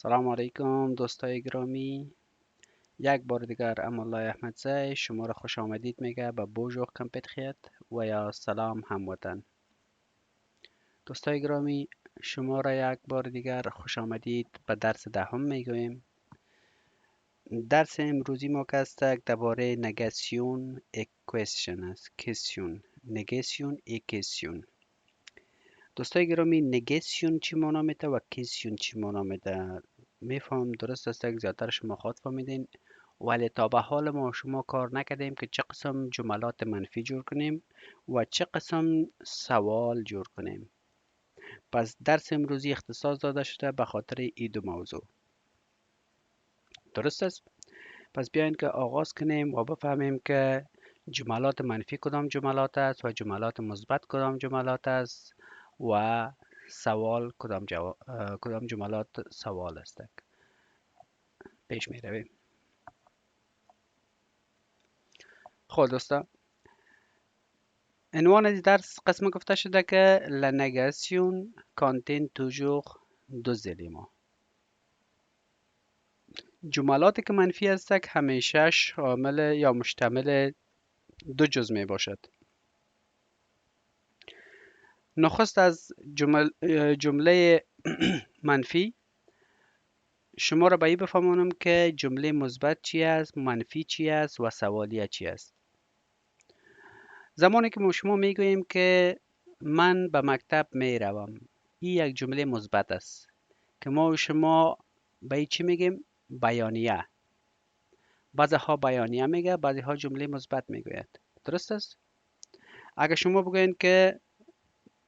سلام علیکم دوستای گرامی. یک بار دیگر امالله احمدزی شما را خوش آمدید میگه به بوجو کمپتخیت و یا سلام هموطن. دوستای گرامی، شما را یک بار دیگر خوش آمدید به درس دهم میگویم. درس امروزی ما که است درباره نگاسیون اکویشن است. کسیون نگاسیون اکسیون. دوستای گرامی، نگاسیون چی معنا میده و کسیون چی معنا میده؟ میفهم درست است که زیادتر شما خود فهمیدین، ولی تا به حال ما شما کار نکردیم که چه قسم جملات منفی جور کنیم و چه قسم سوال جور کنیم. پس درس امروزی اختصاص داده شده به خاطر این دو موضوع. درست است؟ پس بیاین که آغاز کنیم و بفهمیم که جملات منفی کدام جملات است و جملات مثبت کدام جملات است و سوال کدام جملات سوال است. پیش می رویم. خب دوستا، عنوان از درس قسم گفته شده که la négation contient toujours deux éléments. جملاتی که منفی است همیشه شامل یا مشتمل دو جزء می باشد. نخست از جمله منفی شما را به این بفهمانم که جمله مثبت چی است، منفی چی است و سوالیه چی است. زمانی که ما شما میگوییم که من به مکتب می روم، این یک جمله مثبت است که ما و شما به این چی میگیم؟ بیانیه. بعضی ها بیانیه میگه، بعضی ها جمله مثبت میگوید. درست است؟ اگر شما بگوین که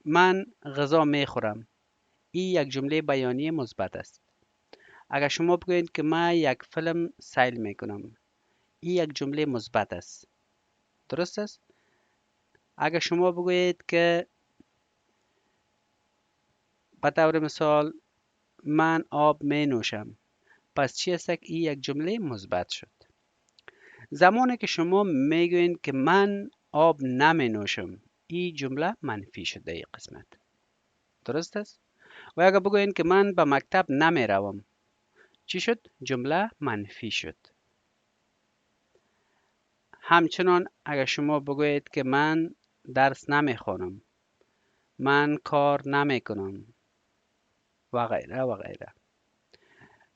من غذا میخورم، این یک جمله بیانیه مثبت است. اگر شما بگوین که من یک فیلم سیل میکنم، این یک جمله مثبت است. درست است؟ اگر شما بگویید که به طور مثال من آب می نوشم، پس چی است که این یک جمله مثبت شد. زمانی که شما میگوین که من آب نمی نوشم، این جمله منفی شده این قسمت. درست است؟ و اگر بگوین که من به مکتب نمی روم، چی شد؟ جمله منفی شد. همچنان اگر شما بگویید که من درس نمی خوانم، من کار نمی کنم و غیره و غیره.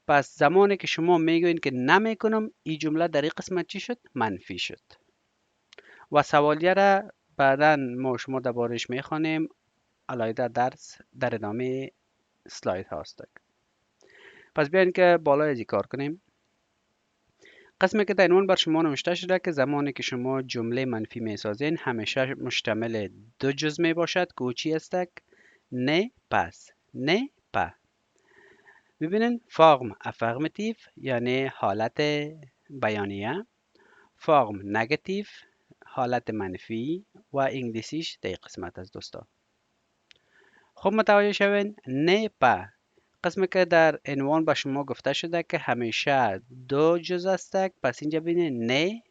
پس زمانی که شما میگوین که نمی کنم، این جمله در این قسمت چی شد؟ منفی شد. و سوالیه را بعدا ما شما دربارش میخوانیم. علیده درس در ادامه سلاید هاست. پس بیاین که بالای ازی کار کنیم. قسمی که در عنوان بر شما نوشته شده که زمانی که شما جمله منفی میسازین همیشه مشتمل دو جزء می باشد که او چی است؟ نه پس، نه په. ببینین فرم افرماتیو یعنی حالت بیانیه، فرم نگاتیو حالت منفی و انگلیسیش در قسمت از دوستا. خب متوجه شوین نه په قسمی که در عنوان به شما گفته شده که همیشه دو جزء است. پس اینجا ببینید نه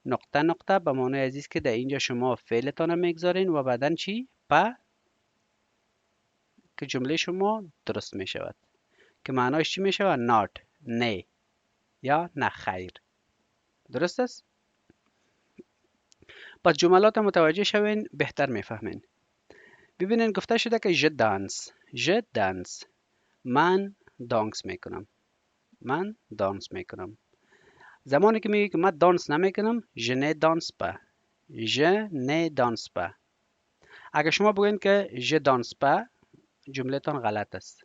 نقطه نقطه به معنی عزیز که در اینجا شما فعلتان میگذارین و بعدن چی؟ په که جمله شما درست می شود که معنایش چی می شود؟ not نه یا نه خیر. درست است؟ پس جملات متوجه شوین بهتر میفهمین. ببینین گفته شده که je dance من دانس میکنم، من دانس میکنم. زمانی که میگی که من دانس نمیکنم، je ne danse pas، je ne danse pas. اگر شما بگوین که je danse pas، جمله تان غلط است.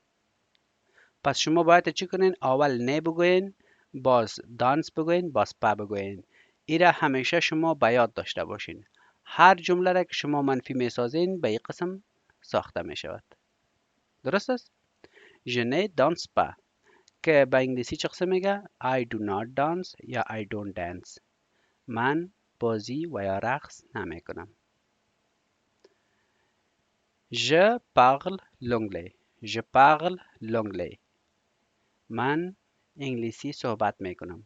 پس شما باید چی کنین؟ اول نه بگوین، باز دانس بگوین، باز پا بگوین. ایره همیشه شما به یاد داشته باشین. هر جمله را که شما منفی میسازین به این قسم ساخته می شود. درست است؟ je ne danse pas که به انگلیسی چه قسم میگه؟ I do not dance یا I don't dance. من بازی و یا رقص نمی کنم. je parle l'anglais، je parle l'anglais. من انگلیسی صحبت می کنم.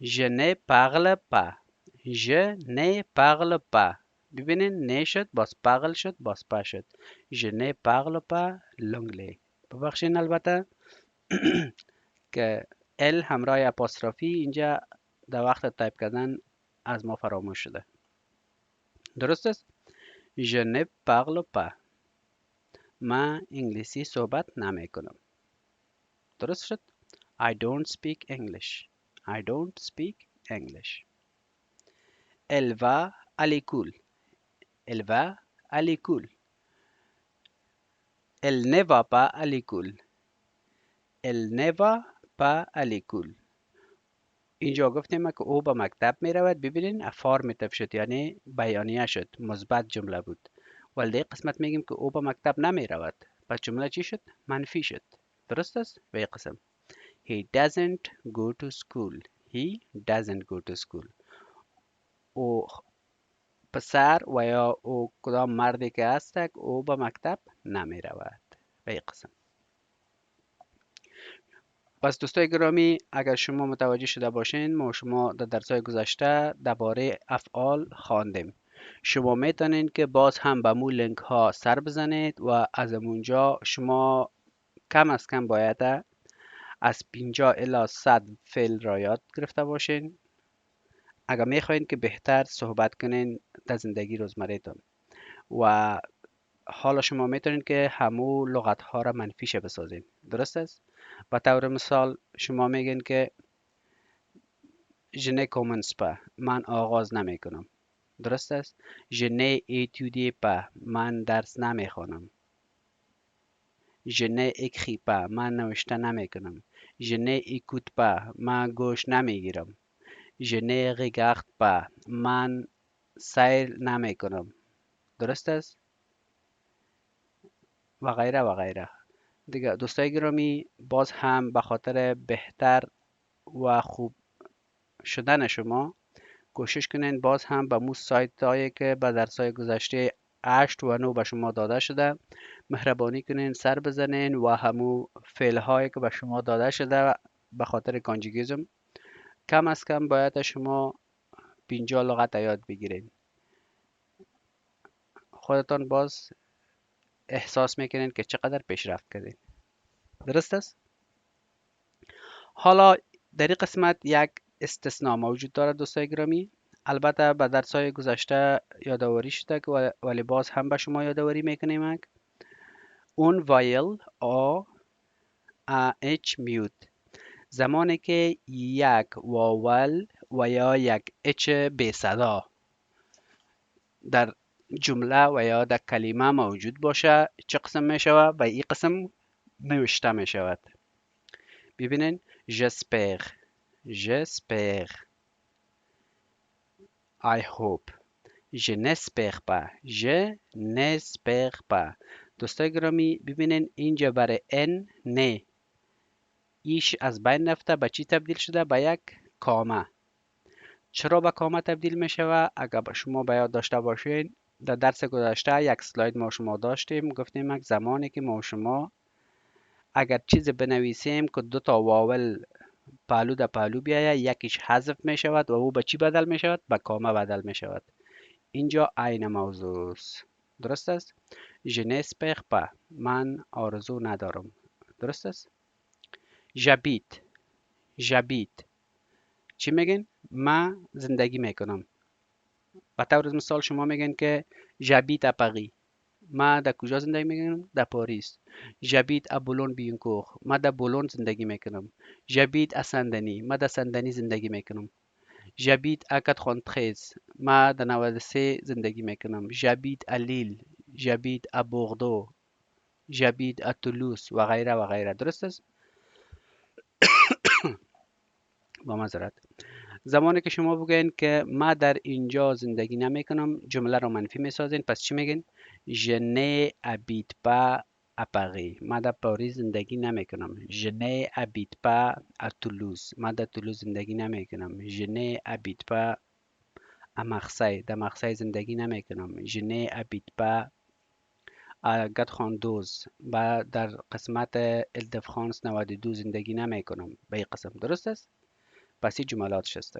je ne parle pas، je ne parle pas. ببینین نه شد، باز پاگل شد، باز پا شد. je ne parle pas l'anglais. ببخشین البته که ال همراه اپاسترافی اینجا در وقت تایپ کردن از ما فراموش شده. درست است؟ Je ne parle pas. من انگلیسی صحبت نمی کنم. درست شد؟ I don't speak English. I don't speak English. Elle va à l'école. Elle va à l'école. Elle ne va pas à l'école. Elle ne va pas à l'école. اینجا گفتیم که او به مکتب می رود. ببینین افارمتیو شد، یعنی بیانیه شد، مثبت جمله بود. ولی در قسمت میگیم که او به مکتب نمی رود. پس جمله چی شد؟ منفی شد. درست است؟ به این قسم He doesn't go to school. He doesn't go to school. او پسر و یا او کدام مردی که هست او به مکتب نمی رود. به این قسم. پس دوستای گرامی، اگر شما متوجه شده باشین، ما شما در درس‌های گذشته درباره افعال خواندیم. شما میتونین که باز هم به مو لینک ها سر بزنید و از اونجا شما کم از کم باید از 50 الی 100 فعل را یاد گرفته باشین اگر میخواین که بهتر صحبت کنین در زندگی روزمره‌تون. و حالا شما میتونین که همو لغت ها را منفیشه بسازین. درست است؟ به طور مثال شما میگین که Je ne commence pas. من آغاز نمی کنم. درست است؟ Je ne étudie pas. من درس نمی خوانم. Je ne écris pas. من نوشته نمی کنم. Je ne écoute pas. من گوش نمی گیرم. Je ne regarde pas. من سیر نمی کنم. درست است؟ و غیره و غیره. دیگه دوستای گرامی، باز هم به خاطر بهتر و خوب شدن شما کوشش کنین باز هم به مو سایت هایی که به درس های گذشته 8 و 9 به شما داده شده مهربانی کنین سر بزنین و همو فعل هایی که به شما داده شده به خاطر کانجوگیزم کم از کم باید شما 50 لغت یاد بگیرین. خودتان باز احساس میکنین که چقدر پیشرفت کردین. درست است؟ حالا در این قسمت یک استثناء موجود دارد دوستای گرامی. البته به درس‌های گذشته یادآوری شده که ولی باز هم به شما یادآوری میکنیم. اون وایل آ اچ میوت زمانی که یک واول و یا یک اچ بی صدا در جمله و یا در کلمه موجود باشه چه قسم می شود؟ به این قسم نوشته می شود. ببینین j'espère j'espère I hope je n'espère pas je n'espère pas. دوستای گرامی ببینین اینجا برای ان نه ایش از بین رفته به چی تبدیل شده؟ به یک کامه. چرا به کامه تبدیل می شود؟ اگر شما به یاد داشته باشین در درس گذشته یک سلاید ما شما داشتیم گفتیم یک زمانی که ما شما اگر چیز بنویسیم که دو تا واول پهلو در پهلو بیاید یکیش حذف می شود و او به چی بدل می شود؟ به کامه بدل می شود. اینجا عین موضوع است. درست است؟ je n'espère pas من آرزو ندارم. درست است؟ j'habite j'habite چی میگین؟ من زندگی میکنم. به طور مثال شما میگین که j'habite à Paris من در کجا زندگی میکنم؟ در پاریس. j'habite à Boulogne-Billancourt من در بولون زندگی میکنم. j'habite à Saint-Denis من در سندنی زندگی میکنم. j'habite à 93 من در 93 زندگی میکنم. j'habite à Lille j'habite à Bordeaux j'habite à Toulouse و غیره و غیره. درست است؟ با معذرت. زمانی که شما بگین که ما در اینجا زندگی نمی کنم جمله رو منفی می سازین. پس چی میگین؟ je n'habite pas à Paris من در پاریس زندگی نمی کنم. je n'habite pas à Toulouse من در تولوز زندگی نمی کنم. je n'habite pas à Marseille در مارسی زندگی نمی کنم. je n'habite pas à 92 و در قسمت ایل د فرانس 92 زندگی نمی کنم. به این قسم. درست است؟ پس این جملاتش است.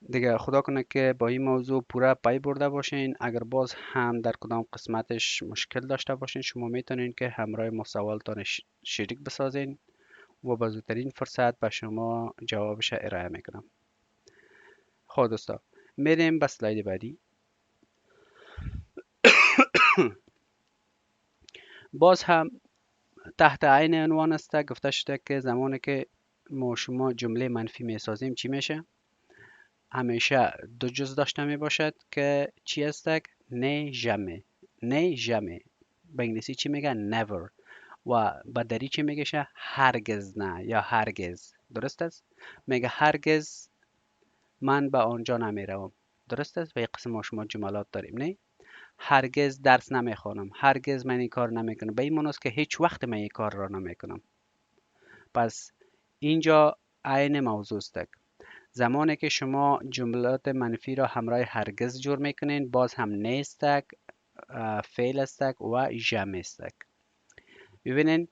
دیگه خدا کنه که با این موضوع پورا پی برده باشین. اگر باز هم در کدام قسمتش مشکل داشته باشین شما میتونین که همراه ما سوالتان شریک بسازین و با زودترین فرصت به شما جوابش ارائه میکنم. خب دوستا میریم به سلاید بعدی. باز هم تحت عین عنوان است گفته شده که زمانی که ما شما جمله منفی میسازیم چی میشه؟ همیشه دو جز داشته می باشد که چی است؟ نه جمع. نه جمع به انگلیسی چی میگه؟ never. و به دری چی میگه؟ هرگز نه یا هرگز. درست است؟ میگه هرگز من به آنجا نمیروم. درست است؟ و یک قسم ما شما جملات داریم نه؟ هرگز درس نمیخوانم، هرگز من این کار نمیکنم. به این معنی است که هیچ وقت من این کار را نمیکنم. پس اینجا عین موضوع است. زمانی که شما جملات منفی را همراه هرگز جور میکنین باز هم نیستک، فعل استک و جمع استک. ببینین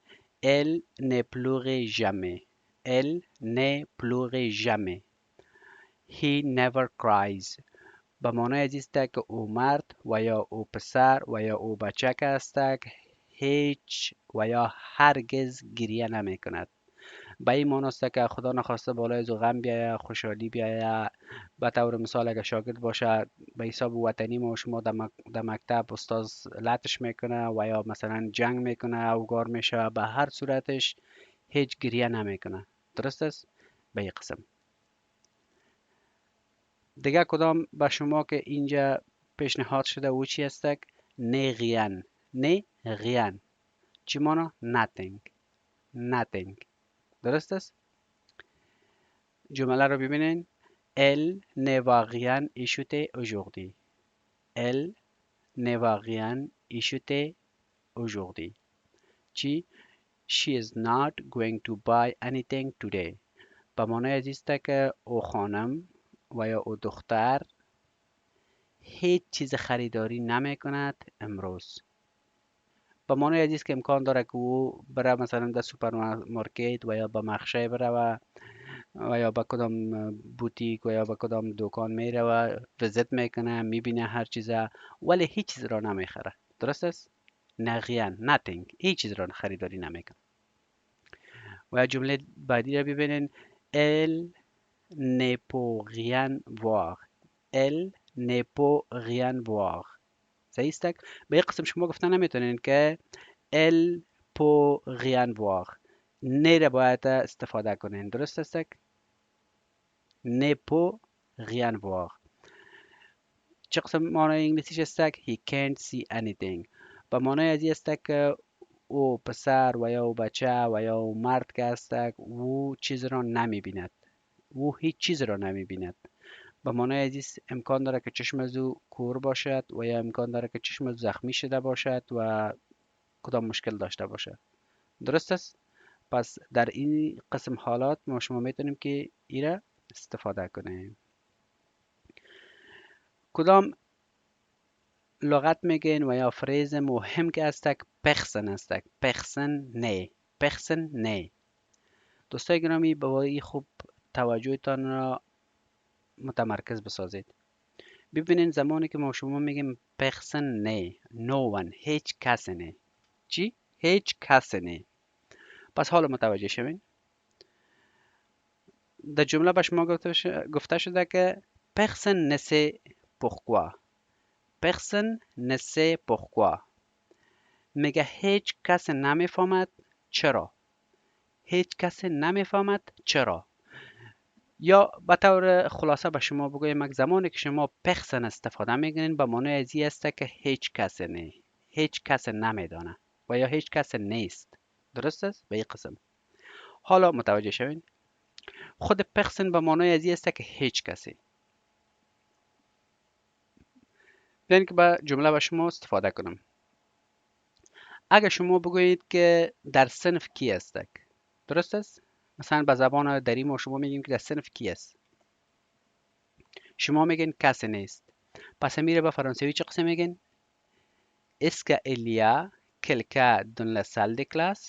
elle ne pleurait jamais. Elle ne pleurait jamais. He never cries. به معنای است که او مرد و یا او پسر و یا او بچک است هیچ و یا هرگز گریه نمی کند. به این معنی است که خدا نخواسته بالای از غم بیاید، خوشحالی بیاید. به طور مثال اگر شاگرد باشه به حساب وطنی ما شما در مکتب استاد لطش میکنه و یا مثلا جنگ میکنه او گار میشه، به هر صورتش هیچ گریه نمیکنه. درست است؟ به این قسم دیگه کدام به شما که اینجا پیشنهاد شده او چی است؟ نه غیان. نه غیان چی معنی؟ nothing. nothing. درست است؟ جمله رو ببینین. Elle ne va rien acheter aujourd'hui. Elle ne va rien acheter aujourd'hui. چی؟ She is not going to buy anything today. به معنای است که او خانم و یا او دختر هیچ چیز خریداری نمی کند امروز. به معنای است که امکان داره که او بره مثلا در سوپرمارکت و یا به مخشه بره و یا به کدام بوتیک و یا به کدام دکان میره و ویزیت میکنه میبینه هر چیزه ولی هیچ چیز را نمیخره. درست است؟ نغیان nothing. هیچ چیز را خریداری نمیکنه. و جمله بعدی را ببینین. elle ne peut rien voir. elle ne peut rien voir. صحیح است؟ به یک قسم شما گفتن نمیتونین که elle peut rien voir. نه را باید استفاده کنین. درست است؟ ne peut rien voir. چه قسم معنای انگلیسیش است؟ he can't see anything. به معنای ازی است که او پسر و یا او بچه و یا او مرد که است او چیز را نمی بیند. او هیچ چیز را نمی بیند. به معنای ازی امکان داره که چشم از او کور باشد و یا امکان داره که چشم از زخمی شده باشد و کدام مشکل داشته باشد. درست است؟ پس در این قسم حالات ما شما میتونیم که ایره استفاده کنیم. کدام لغت میگین و یا فریز مهم که است پخسن است. پخسن نه. پخسن نه. دوستای گرامی بایی خوب توجهتان را متمرکز بسازید. ببینین زمانی که ما شما میگیم پخسن نه no one هیچ کس نه. چی؟ هیچ کس نه. پس حالا متوجه شوین. در جمله به شما گفته شده که پخسن نسه پخکوا. پخسن نسه پخکوا میگه هیچ کس نمیفهمد چرا. هیچ کس نمیفهمد چرا. یا به طور خلاصه به شما بگویم زمانی که شما پخسن استفاده میکنین به معنی ازی است که هیچ کس نه. هیچ کس نمیدانه و یا هیچ کس نیست. درست است؟ به این قسم حالا متوجه شوین. خود پخسن به معنی ازی است که هیچ کسی. بیاین که به جمله به شما استفاده کنم. اگر شما بگویید که در صنف کی است. درست است؟ مثلا به زبان دری ما شما میگیم که در صنف کی است. شما میگین کسی نیست. پس میره به فرانسوی چه قسم میگین؟ Est-ce qu'il y a quelqu'un dans la salle de classe?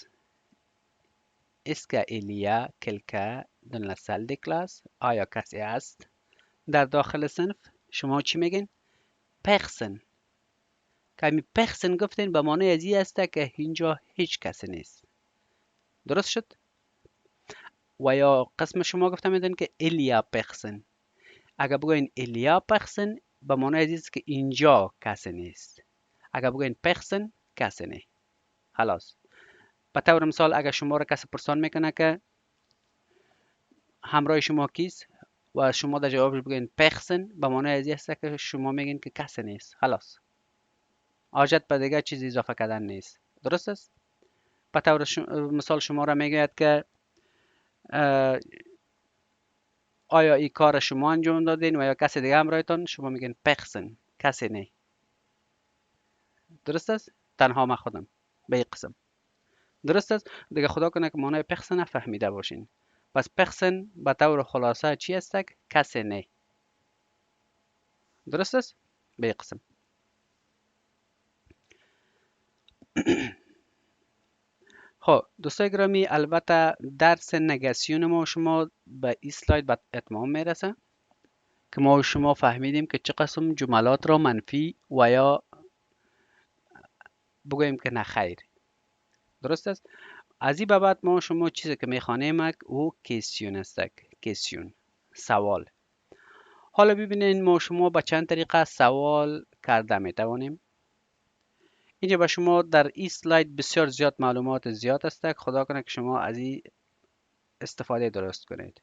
Est-ce qu'il y a quelqu'un dans la salle de classe? آیا کسی است در داخل صنف شما چی میگین؟ پرسن. که همی پرسن گفتین به معنی از این است که اینجا هیچ کسی نیست. درست شد؟ و یا قسم شما گفته میدن که ایلیا پرسن. اگر بگوین ایلیا پرسن به معنی از این است که اینجا کسی نیست. اگر بگوین پرسن کسی نیست. خلاص. به طور مثال اگر شما را کسی پرسان میکنه که همراه شما کیست و شما در جوابش بگین پرسن به معنی از این است که شما میگین که کسی نیست. خلاص. حاجت به دیگه چیز اضافه کردن نیست. درست است؟ به طور مثال شما را میگوید که آیا این کار شما انجام دادین و یا کسی دیگه همراهتان؟ شما میگین پرسن. کسی نه. درست است؟ تنها من خودم به این قسم. درست است؟ دیگه خدا کنه که معنای پرسن فهمیده باشین. پس پرسن به طور خلاصه چی است؟ کسی نه. درست است؟ به این قسم. خب دوستای گرامی، البته درس نگاسیون ما شما به این اسلاید به اتمام میرسه که ما و شما فهمیدیم که چه قسم جملات را منفی و یا بگوییم که نه خیر. درست است؟ از این به بعد ما و شما چیزی که میخوانیم او کیسیون است. کیسیون، سوال. حالا ببینید ما و شما به چند طریقه سوال کرده میتوانیم. اینجا به شما در این اسلاید بسیار زیاد معلومات زیاد است. خدا کنه که شما از این استفاده درست کنید.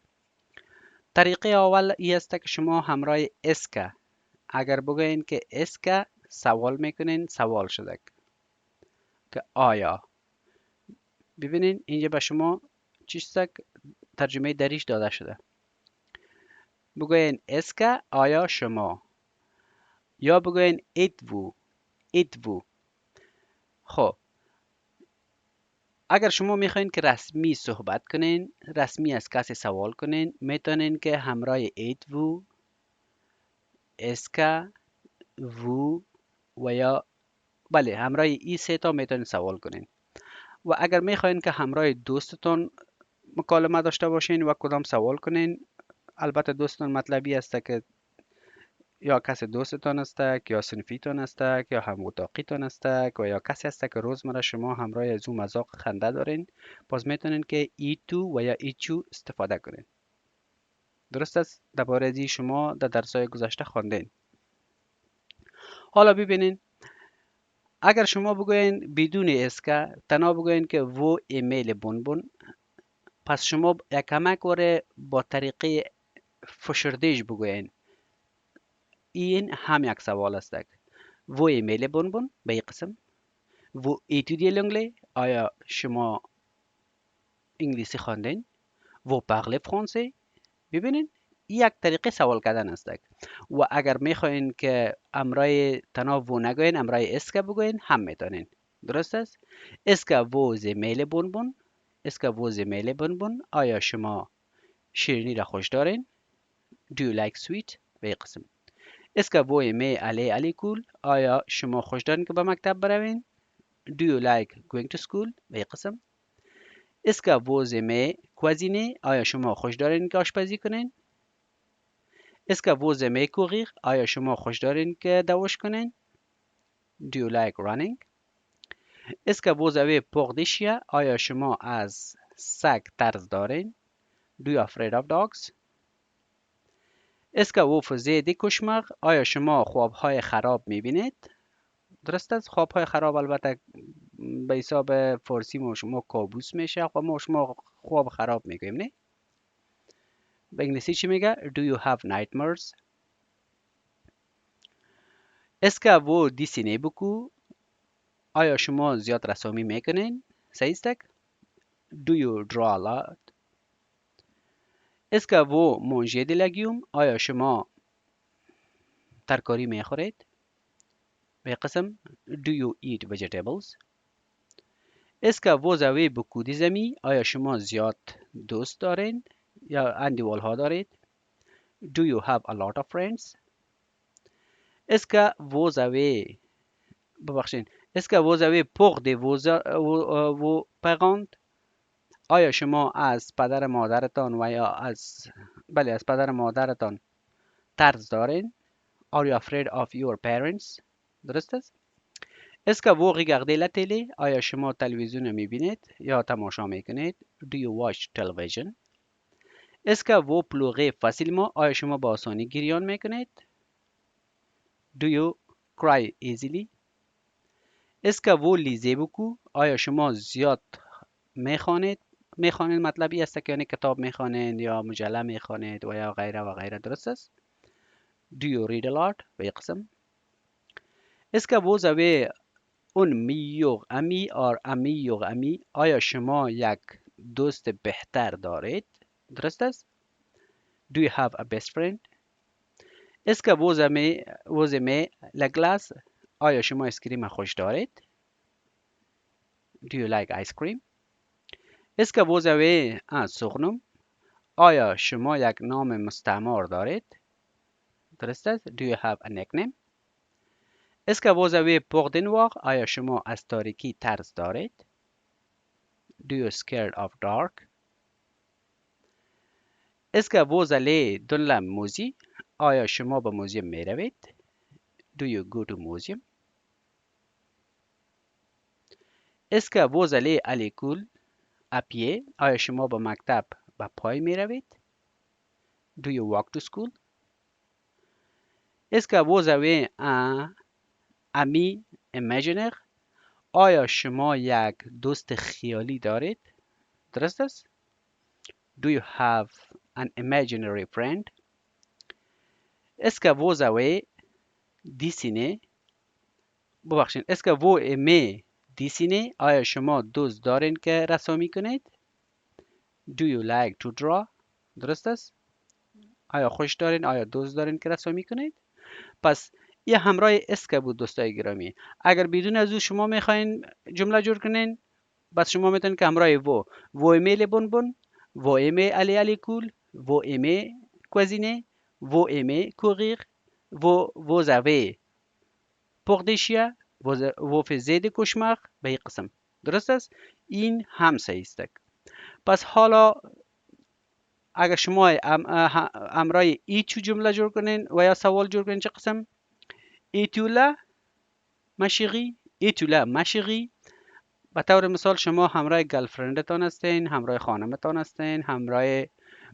طریقه اول این است که شما همراه اسکا اگر بگوین که اسکا سوال میکنین سوال شده که آیا. ببینین اینجا به شما چیست ترجمه دریش داده شده. بگوین اسکا آیا شما، یا بگوین ایدوو ایدوو. خب اگر شما میخواین که رسمی صحبت کنین، رسمی از کسی سوال کنین، میتونین که همراه ایدوو، اسکا، وو و یا بله همراه ای سه تا میتونین سوال کنین. و اگر میخواین که همراه دوستتون مکالمه داشته باشین و کدام سوال کنین، البته دوستتون مطلبی است که یا کسی دوستتان است یا صنفیتان است یا هم اتاقیتان است و یا کسی است که روزمره شما همراه از اون مذاق خنده دارین، پس میتونین که ای تو و یا ای چو استفاده کنین. درست است؟ درباره ازی شما در درس‌های گذشته خواندین. حالا ببینین اگر شما بگوین بدون اسکا تنها بگوین که و ایمیل بون، پس شما یک کمک وره با طریقه فشردهش بگوین. این هم یک سوال است. و ایمیل بون به این قسم. و ایتودی لنگلی آیا شما انگلیسی خواندین؟ و پغل فرانسه. ببینین یک طریقه سوال کردن است. و اگر میخواین که امرای تنها و نگوین امرای اسکا بگوین هم میتونین. درست است؟ اسکا و ایمیل بون اسکا و ایمیل بون آیا شما شیرینی را خوش دارین؟ Do you like sweet؟ به این قسم. اسکا و ایمی علی کول آیا شما خوش دارین که به مکتب بروین؟ Do you like going to school؟ به این قسم. اسکا vous aimez cuisiner؟ آیا شما خوش دارین که آشپزی کنین؟ اسکا vous aimez courir؟ آیا شما خوش دارین که دوش کنین؟ Do you like running؟ اسکا vous avez peur des chiens؟ آیا شما از سگ ترس دارین؟ Do you afraid of dogs؟ اسکا vous faisiez des cauchemars؟ آیا شما خوابهای خراب میبینید؟ درست است؟ خوابهای خراب البته به حساب فارسی ما شما کابوس میشه و ما شما خواب خراب میگیم نه؟ به انگلیسی چی میگه؟ Do you have nightmares؟ اسکا و دیسینه بکو؟ آیا شما زیاد رسامی میکنین؟ صحیح است؟ Do you draw a lot؟ اسکا و مانژه دی لگیوم؟ آیا شما ترکاری میخورید؟ به قسم Do you eat vegetables؟ اسکا و زوی بکو دی زمی؟ آیا شما زیاد دوست دارین یا اندیوال ها دارید؟ Do you have a lot of friends؟ اسکا vous avez ببخشید اسکا vous avez peur de vos parents؟ آیا شما از پدر مادرتان و یا از بله از پدر مادرتان ترس دارین. Are you afraid of your parents؟ درست است. Est-ce que vous regardez la télé؟ آیا شما تلویزیون رو میبینید یا تماشا میکنید؟ Do you watch television؟ Est-ce que vous pleurez facilement؟ آیا شما با آسانی گریان میکنید؟ Do you cry easily؟ Est-ce que vous lisez beaucoup؟ آیا شما زیاد میخوانید؟ میخوانید مطلب این است که یعنی کتاب میخوانید یا مجله میخوانید و یا غیره و غیره. درست است. Do you read a lot؟ به یک قسم. Est-ce que vous avez un meilleur ami or un meilleur ami؟ آیا شما یک دوست بهتر دارید؟ درست است. Do you have a best friend؟ Est-ce que vous aimez la glace؟ آیا شما اسکریم خوش دارید؟ Do you like ice cream؟ Est-ce que vous avez un surnom؟ آیا شما یک نام مستعار دارید؟ درست است. Do you have a nickname؟ Est-ce que vous avez peur du noir؟ آیا شما از تاریکی ترس دارید؟ Do you scared of dark؟ Est-ce que vous allez dans la musée؟ آیا شما به موزیم می روید؟ Do you go to museum؟ Est-ce que vous allez à l'école à pied؟ آیا شما به مکتب به پای می روید؟ Do you walk to school؟ Est-ce que vous avez un ami imaginaire؟ آیا شما یک دوست خیالی دارید؟ درست است. Do you have an imaginary friend؟ Est-ce que vous avez dessiné؟ ببخشید. Est-ce que vous aimez dessiner؟ آیا شما دوست دارین که رسامی کنید؟ Do you like to draw؟ درست است. آیا خوش دارین؟ آیا دوست دارین که رسامی کنید؟ پس یه همراه اسکه بود دوستای گرامی. اگر بدون از او شما میخواین جمله جور کنین، بس شما میتونین که همراه و ایمی لبون بون، و ایمی علی علی کول، و ایمی کوزینه، و ایمی کوغیر، و زوی پردیشیا، و فزید کشماق به این قسم. درست است. این هم صحیح است. پس حالا اگر شما همراه ایچو جمله جور کنین و یا سوال جور کنین چه قسم؟ ایتولا مشیقی، ایتولا مشیقی. به طور مثال شما همراه گرلفرندتان هستین، همراه خانمتان هستین، همراه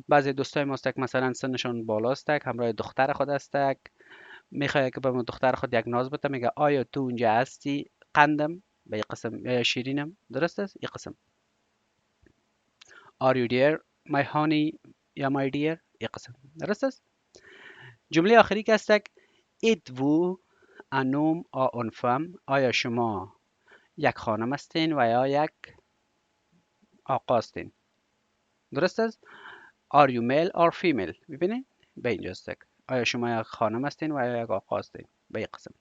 بعضی دوستای ما هستک مثلا سنشون بالا هستک، همراه دختر خود هستک، میخواد که به دختر خود یک ناز بده، میگه آیا تو اونجا هستی قندم به این قسم یا شیرینم. درست است. این قسم Are you there my honey یا my dear. این قسم درست است. جمله آخری که هستک êtes-vous un homme ou une femme؟ آیا شما یک خانم هستین و یا یک آقا هستین. درست است. Are you male or female؟ ببینید به اینجا است. آیا شما یک خانم هستین و یا یک آقا هستین به این قسم.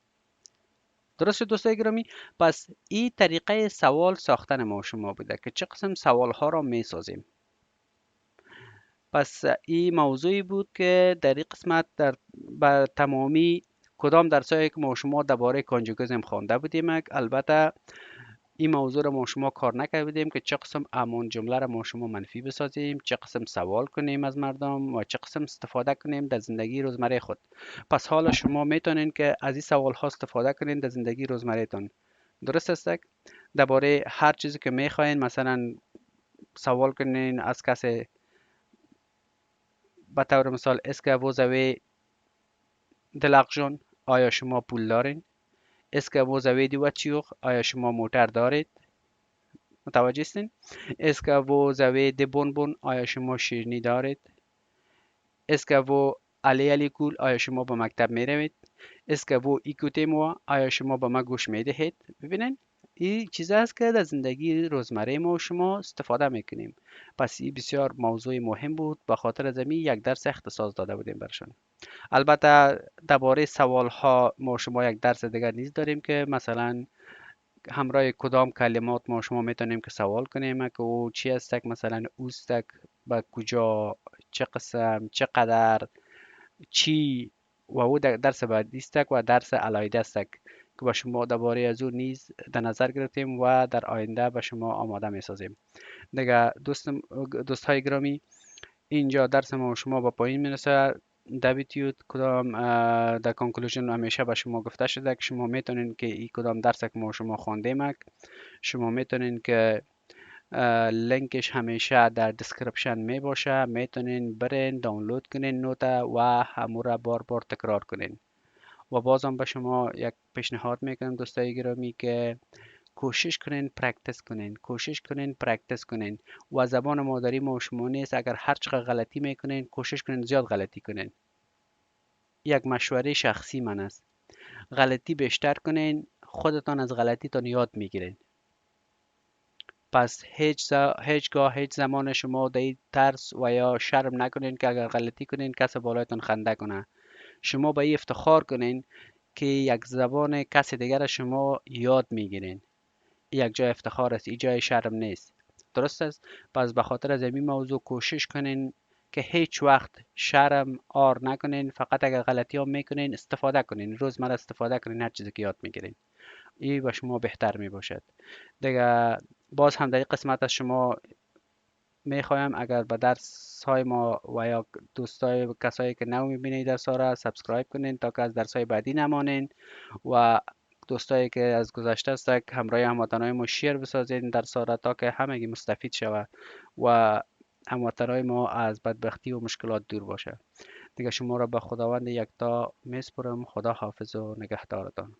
درست دوستای گرامی. پس این طریقه سوال ساختن ما شما بوده که چه قسم سوال ها را می سازیم. پس این موضوعی بود که در این قسمت بر تمامی کدام درسایی که ما شما درباره کانجوگیزم خوانده بودیم. البته این موضوع را ما شما کار نکرده بودیم که چه قسم امون جمله را ما شما منفی بسازیم، چه قسم سوال کنیم از مردم و چه قسم استفاده کنیم در زندگی روزمره خود. پس حالا شما میتونین که از این سوال ها استفاده کنین در زندگی روزمره تان. درست است. درباره هر چیزی که میخواین مثلا سوال کنین از کسی، به طور مثال اسکه ووزوی دلاغجون، آیا شما پول دارین؟ اسکه ووزوی دی وچیوخ، آیا شما موتر دارید؟ متوجه هستین؟ اسکه ووزوی دی بون بون، آیا شما شیرنی دارید؟ اسکه وو علی علی کول، آیا شما به مکتب می روید؟ اسکه وو ایکوتی موا، آیا شما به ما گوش می دهید؟ ببینین این چیز است که در زندگی روزمره ما و شما استفاده میکنیم. پس این بسیار موضوع مهم بود، به خاطر از یک درس اختصاص داده بودیم برشان. البته درباره سوال ها ما شما یک درس دیگر نیز داریم که مثلا همراه کدام کلمات ما شما میتونیم که سوال کنیم که او چی هستک، مثلا اوستک به کجا، چه قسم، چقدر، چی، و او درس بعدی استک و درس علایده استک که با شما درباره از او نیز در نظر گرفتیم و در آینده به شما آماده می سازیم. دیگه دوست های گرامی، اینجا درس ما شما با پایین میرسه. دبیتیود کدام در کنکلوژن همیشه به شما گفته شده که شما میتونین که این کدام درس که ما شما خواندیم شما میتونین که لینکش همیشه در دیسکریپشن می باشه، میتونین برین دانلود کنین نوتا و همورا بار بار تکرار کنین. و بازم به شما یک پیشنهاد میکنم دوستای گرامی که کوشش کنین پرکتس کنین و زبان مادری ما و شما نیست. اگر هر چقدر غلطی میکنین کوشش کنین زیاد غلطی کنین. یک مشوره شخصی من است، غلطی بیشتر کنین خودتان از غلطیتان یاد میگیرین. پس هیچگاه هیچ زمان شما در ترس و یا شرم نکنین که اگر غلطی کنین کس بالایتان خنده کنه. شما به این افتخار کنین که یک زبان کس دیگر شما یاد میگیرین. یک جای افتخار است، این جای شرم نیست. درست است؟ پس به خاطر از این موضوع کوشش کنین که هیچ وقت شرم آر نکنین. فقط اگر غلطی ها میکنین استفاده کنین، روزمره استفاده کنین هر چیزی که یاد میگیرین. این به شما بهتر می باشد. دیگه باز هم در این قسمت از شما میخوایم اگر به درس های ما و یا دوستای کسایی که نو میبینید درس ها را سابسکرایب کنین تا که از درس های بعدی نمانین و دوستایی که از گذشته است همراه هموطنهای ما شیر بسازین درس ها را تا که همگی مستفید شود و هموطنهای ما از بدبختی و مشکلات دور باشه. دیگه شما را به خداوند یکتا میسپرم. خدا حافظ و نگهدارتان.